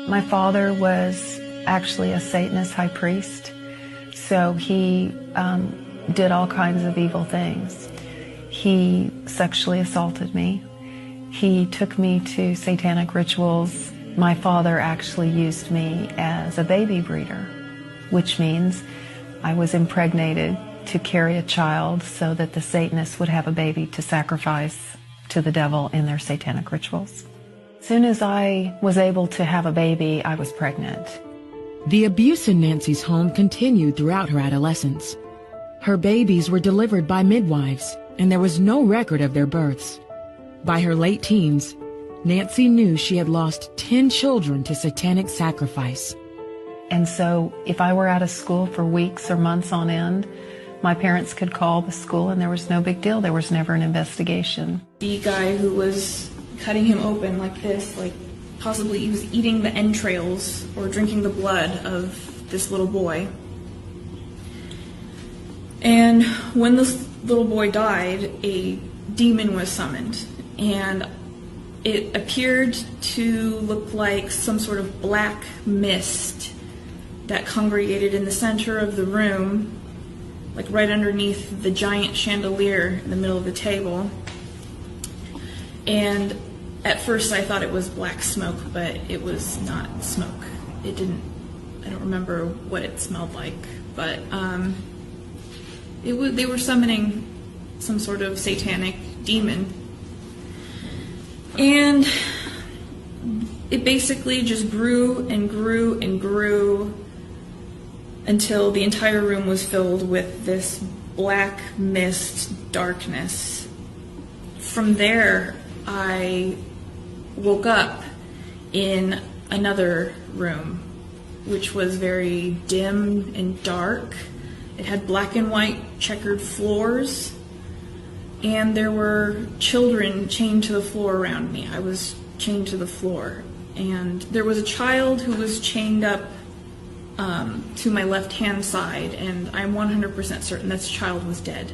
My father was actually a Satanist high priest, so he did all kinds of evil things. He sexually assaulted me. He took me to satanic rituals. My father actually used me as a baby breeder, which means I was impregnated to carry a child so that the Satanists would have a baby to sacrifice to the devil in their satanic rituals. As soon as I was able to have a baby, I was pregnant. The abuse in Nancy's home continued throughout her adolescence. Her babies were delivered by midwives, and there was no record of their births. By her late teens, Nancy knew she had lost 10 children to satanic sacrifice. And so if I were out of school for weeks or months on end, my parents could call the school and there was no big deal. There was never an investigation. The guy who was cutting him open like this, like possibly he was eating the entrails or drinking the blood of this little boy. And when this little boy died, a demon was summoned, and it appeared to look like some sort of black mist that congregated in the center of the room, like right underneath the giant chandelier in the middle of the table. And at first I thought it was black smoke, but it was not smoke. I don't remember what it smelled like, but they were summoning some sort of satanic demon. And it basically just grew and grew and grew until the entire room was filled with this black mist darkness. From there, I woke up in another room, which was very dim and dark. It had black and white checkered floors, and there were children chained to the floor around me. I was chained to the floor, and there was a child who was chained up to my left-hand side, and I'm 100% certain that child was dead.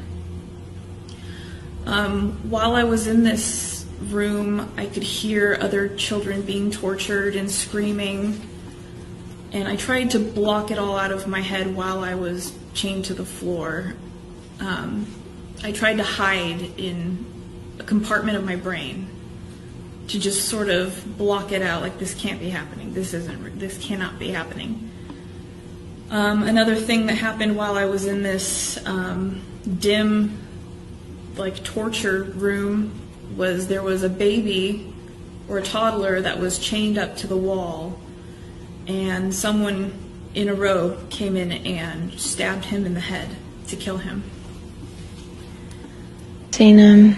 While I was in this room, I could hear other children being tortured and screaming, and I tried to block it all out of my head while I was chained to the floor. I tried to hide in a compartment of my brain to just sort of block it out, like this can't be happening, this cannot be happening. Another thing that happened while I was in this dim, like torture room was there was a baby or a toddler that was chained up to the wall, and someone in a robe came in and stabbed him in the head to kill him. Seen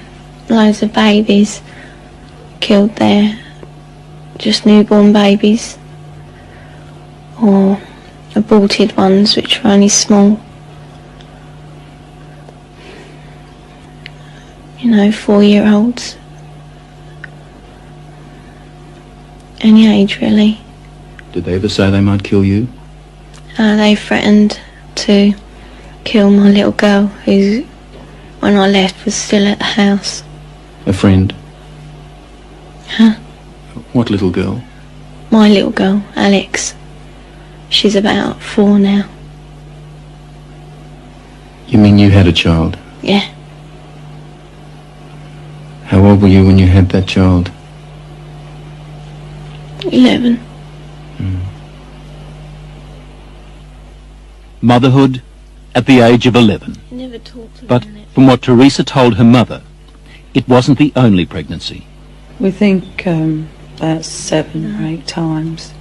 loads of babies killed there, just newborn babies, or aborted ones which were only small, 4-year-olds, any age really. Did they ever say they might kill you? They threatened to kill my little girl, who, when I left, was still at the house. A friend? Huh? What little girl? My little girl, Alex. She's about 4 now. You mean you had a child? Yeah. How old were you when you had that child? 11. Motherhood at the age of 11. Never talked about But it. from what Teresa told her mother, it wasn't the only pregnancy. We think about 7 or 8 times.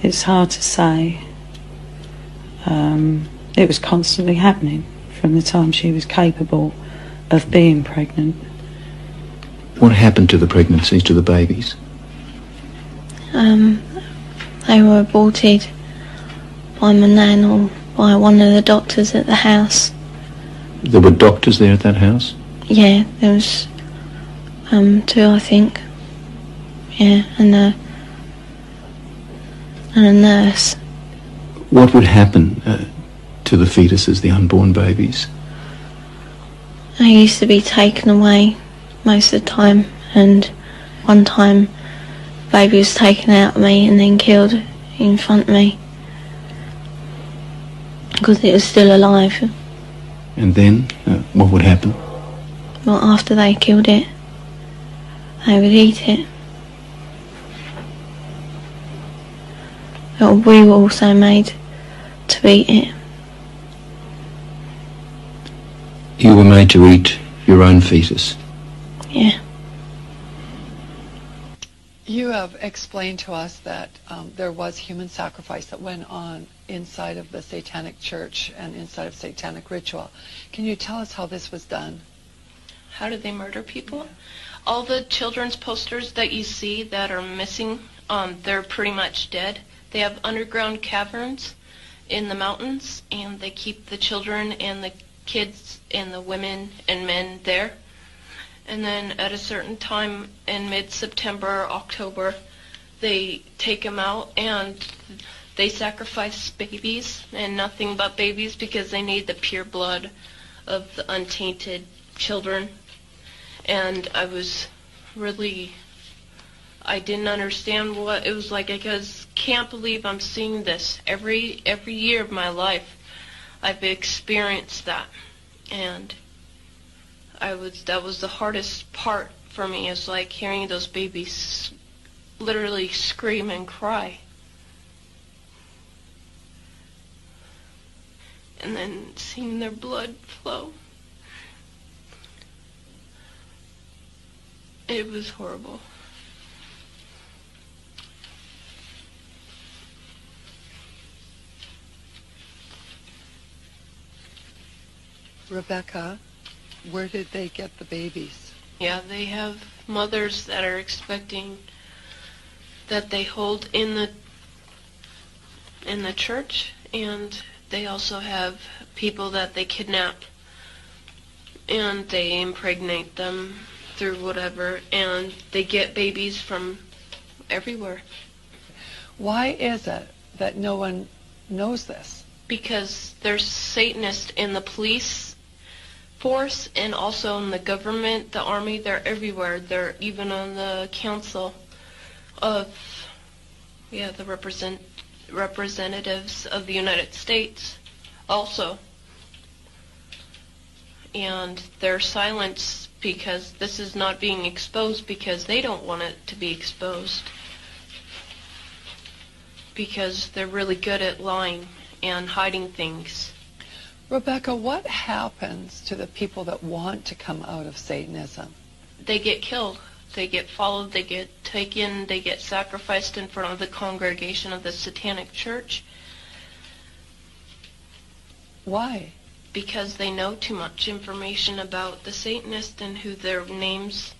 It's hard to say. It was constantly happening from the time she was capable of being pregnant. What happened to the pregnancies, to the babies? They were aborted by my nan or by one of the doctors at the house. There were doctors there at that house? Yeah, there was 2, I think. Yeah, and a nurse. What would happen to the fetuses, the unborn babies? They used to be taken away most of the time, and one time baby was taken out of me and then killed in front of me because it was still alive. And then, what would happen? Well, after they killed it, they would eat it. But we were also made to eat it. You were made to eat your own fetus. Yeah. You have explained to us that there was human sacrifice that went on inside of the Satanic Church and inside of Satanic ritual. Can you tell us how this was done? How did they murder people? All the children's posters that you see that are missing, they're pretty much dead. They have underground caverns in the mountains, and they keep the children and the kids and the women and men there. And then at a certain time in mid-September, October, they take them out and they sacrifice babies and nothing but babies because they need the pure blood of the untainted children. And I didn't understand what it was like. I just can't believe I'm seeing this. Every year of my life, I've experienced that. And that was the hardest part for me, is like hearing those babies literally scream and cry. And then seeing their blood flow. It was horrible. Rebecca, where did they get the babies? Yeah, they have mothers that are expecting, that they hold in the church, and they also have people that they kidnap and they impregnate them through whatever, and they get babies from everywhere. Why is it that no one knows this? Because there's Satanists in the police force and also in the government, the army. They're everywhere. They're even on the council of, the representatives of the United States also. And they're silenced because this is not being exposed, because they don't want it to be exposed. Because they're really good at lying and hiding things. Rebecca, what happens to the people that want to come out of Satanism? They get killed. They get followed. They get taken. They get sacrificed in front of the congregation of the Satanic Church. Why? Because they know too much information about the Satanists and who their names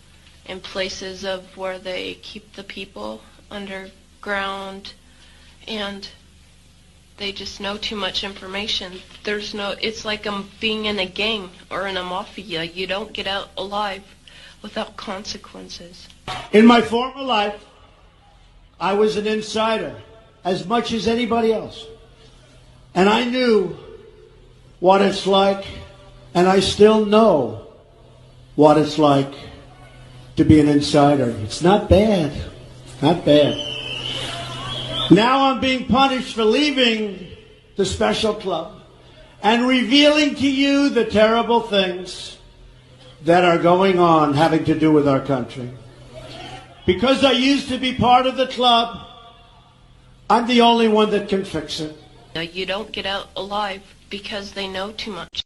and places of where they keep the people underground, and they just know too much information. It's like being in a gang or in a mafia. You don't get out alive without consequences. In my former life, I was an insider as much as anybody else. And I knew what it's like, and I still know what it's like to be an insider. It's not bad. Not bad. Now I'm being punished for leaving the special club and revealing to you the terrible things that are going on having to do with our country. Because I used to be part of the club, I'm the only one that can fix it. You don't get out alive because they know too much.